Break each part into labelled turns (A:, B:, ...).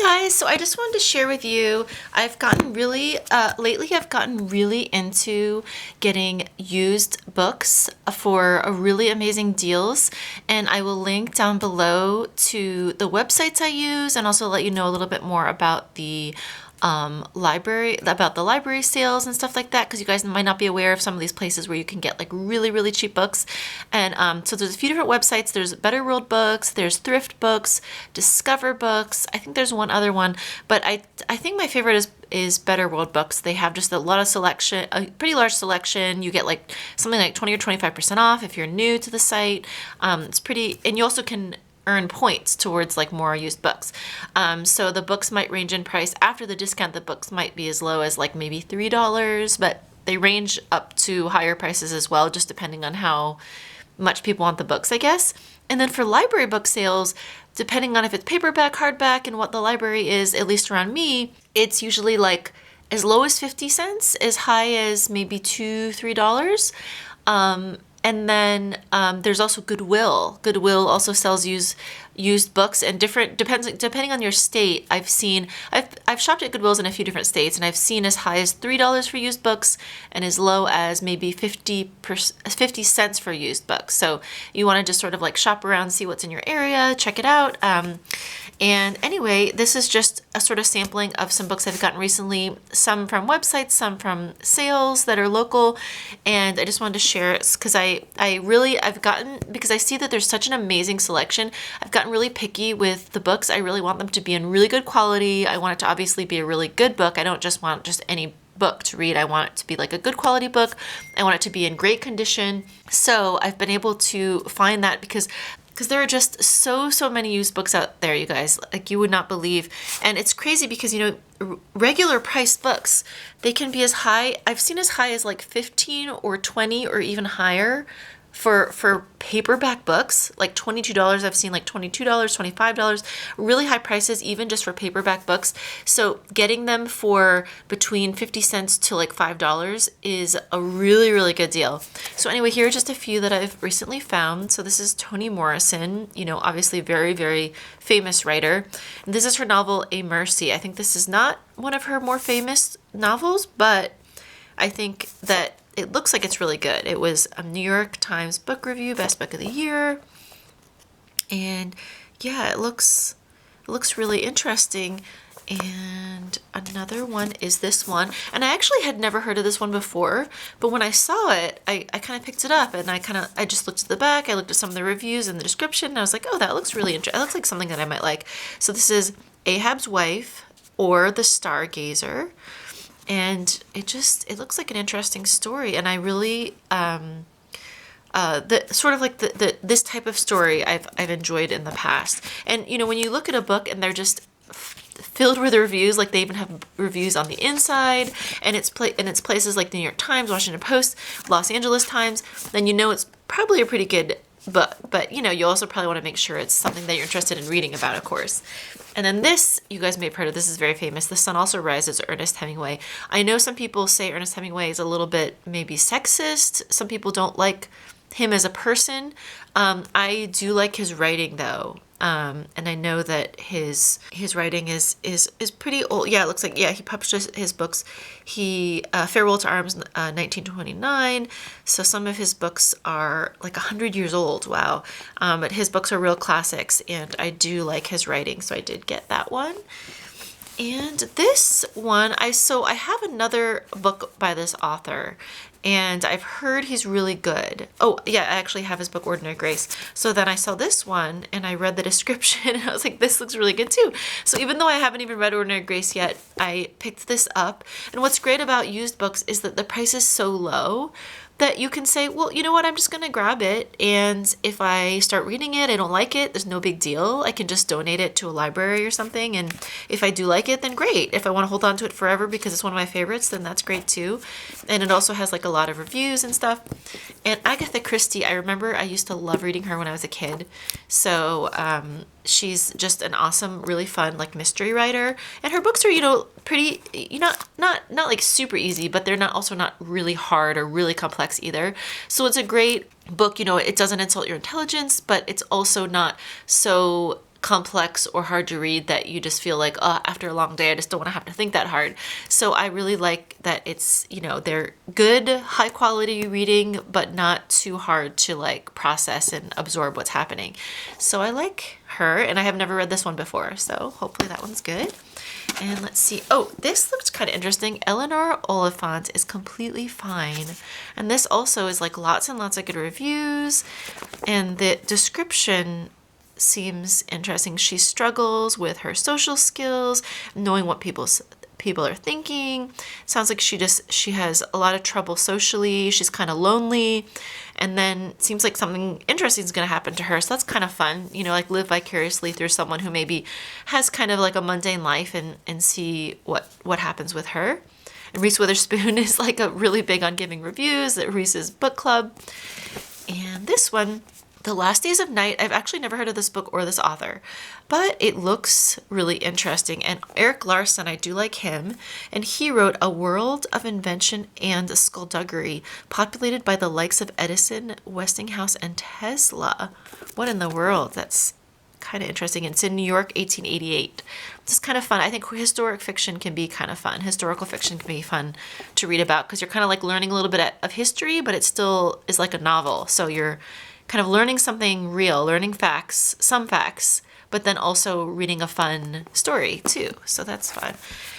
A: Guys, so I just wanted to share with you, lately I've gotten really into getting used books for really amazing deals, and I will link down below to the websites I use and also let you know a little bit more about the library sales and stuff like that, because you guys might not be aware of some of these places where you can get like really cheap books. And so there's a few different websites. There's Better World Books, there's Thrift Books, Discover Books. I think there's one other one, but I think my favorite is Better World Books. They have just a lot of selection, a pretty large selection. You get like something like 20 or 25% off if you're new to the site. It's pretty, and you also can earn points towards like more used books. So the books might range in price. After the discount, the books might be as low as like maybe $3, but they range up to higher prices as well, just depending on how much people want the books, I guess. And then for library book sales, depending on if it's paperback, hardback, and what the library is, at least around me, it's usually like as low as 50 cents, as high as maybe $2, $3. And then there's also Goodwill. Goodwill also sells used books, and depending on your state. I've shopped at Goodwills in a few different states, and I've seen as high as $3 for used books and as low as maybe 50 cents for used books. So you want to just sort of like shop around, see what's in your area, check it out. And anyway, this is just a sort of sampling of some books I've gotten recently, some from websites, some from sales that are local. And I just wanted to share it because because I see that there's such an amazing selection. I've gotten really picky with the books. I really want them to be in really good quality. I want it to obviously be a really good book. I don't just want just any book to read. I want it to be like a good quality book. I want it to be in great condition. So I've been able to find that because there are just so many used books out there, you guys, like you would not believe. And it's crazy because, regular priced books, they can be as high, I've seen as high as like 15 or 20 or even higher for paperback books, like $22. I've seen like $22, $25, really high prices, even just for paperback books. So getting them for between 50 cents to like $5 is a really good deal. So anyway, here are just a few that I've recently found. So this is Toni Morrison, obviously very famous writer. And this is her novel, A Mercy. I think this is not one of her more famous novels, but I think that it looks like it's really good. It was a New York Times book review, best book of the year. And yeah, it looks really interesting. And another one is this one. And I actually had never heard of this one before, but when I saw it, I kind of picked it up, and I just looked at the back, I looked at some of the reviews and the description, and I was like, oh, that looks really interesting. That looks like something that I might like. So this is Ahab's Wife, or The Stargazer. And it looks like an interesting story, and I really this type of story I've enjoyed in the past. And when you look at a book and they're just filled with reviews, like they even have reviews on the inside, and it's places like the New York Times, Washington Post, Los Angeles Times, then it's probably a pretty good book. But you also probably want to make sure it's something that you're interested in reading about, of course. And then this, you guys may have heard of, this is very famous. The Sun Also Rises, Ernest Hemingway. I know some people say Ernest Hemingway is a little bit maybe sexist. Some people don't like him as a person. I do like his writing though. And I know that his writing is pretty old. Yeah, it looks like, he published his books. Farewell to Arms, 1929. So some of his books are like 100 years old. Wow. But his books are real classics, and I do like his writing. So I did get that one. And this one, I have another book by this author, and I've heard he's really good. Oh, yeah, I actually have his book, Ordinary Grace. So then I saw this one, and I read the description, and I was like, this looks really good too. So even though I haven't even read Ordinary Grace yet, I picked this up. And what's great about used books is that the price is so low that you can say, well, you know what, I'm just going to grab it, and if I start reading it, I don't like it, there's no big deal. I can just donate it to a library or something, and if I do like it, then great. If I want to hold on to it forever because it's one of my favorites, then that's great too. And it also has like a lot of reviews and stuff. And Agatha Christie, I remember I used to love reading her when I was a kid. So she's just an awesome, really fun like mystery writer, and her books are pretty, not like super easy, but they're not really hard or really complex either. So it's a great book. It doesn't insult your intelligence, but it's also not so complex or hard to read that you just feel like, oh, after a long day, I just don't want to have to think that hard. So I really like that it's, you know, they're good, high quality reading, but not too hard to like process and absorb what's happening. So I like her, and I have never read this one before, so hopefully that one's good. And let's see. Oh, this looks kind of interesting. Eleanor Oliphant is Completely Fine. And this also is like lots and lots of good reviews. And the description seems interesting. She struggles with her social skills, knowing what people are thinking. Sounds like she has a lot of trouble socially. She's kind of lonely. And then seems like something interesting is going to happen to her. So that's kind of fun, you know, like live vicariously through someone who maybe has kind of like a mundane life and see what happens with her. And Reese Witherspoon is like a really big on giving reviews at Reese's book club. And this one, The Last Days of Night, I've actually never heard of this book or this author, but it looks really interesting. And Eric Larson, I do like him, and he wrote A World of Invention and Skullduggery, populated by the likes of Edison, Westinghouse, and Tesla. What in the world? That's kind of interesting. It's in New York, 1888. It's kind of fun. I think historic fiction can be kind of fun. Historical fiction can be fun to read about because you're kind of like learning a little bit of history, but it still is like a novel. So you're kind of learning something real, learning facts, some facts, but then also reading a fun story too. So that's fun.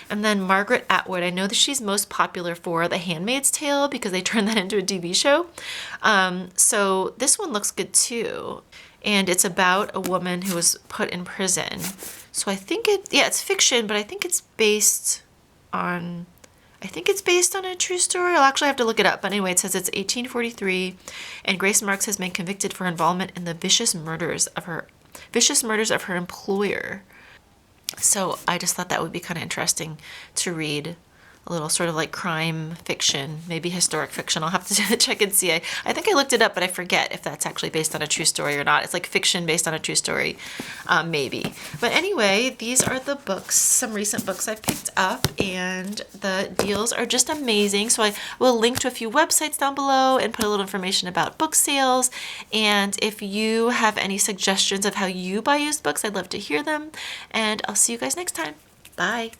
A: And then Margaret Atwood, I know that she's most popular for The Handmaid's Tale because they turned that into a TV show. So this one looks good too. And it's about a woman who was put in prison. So I think it's fiction, but I think it's based on a true story. I'll actually have to look it up. But anyway, it says it's 1843, and Grace Marks has been convicted for involvement in the vicious murders of her employer. So I just thought that would be kind of interesting to read. A little sort of like crime fiction, maybe historic fiction. I'll have to check and see. I think I looked it up, but I forget if that's actually based on a true story or not. It's like fiction based on a true story, maybe. But anyway, these are the books, some recent books I picked up, and the deals are just amazing. So I will link to a few websites down below and put a little information about book sales. And if you have any suggestions of how you buy used books, I'd love to hear them. And I'll see you guys next time. Bye.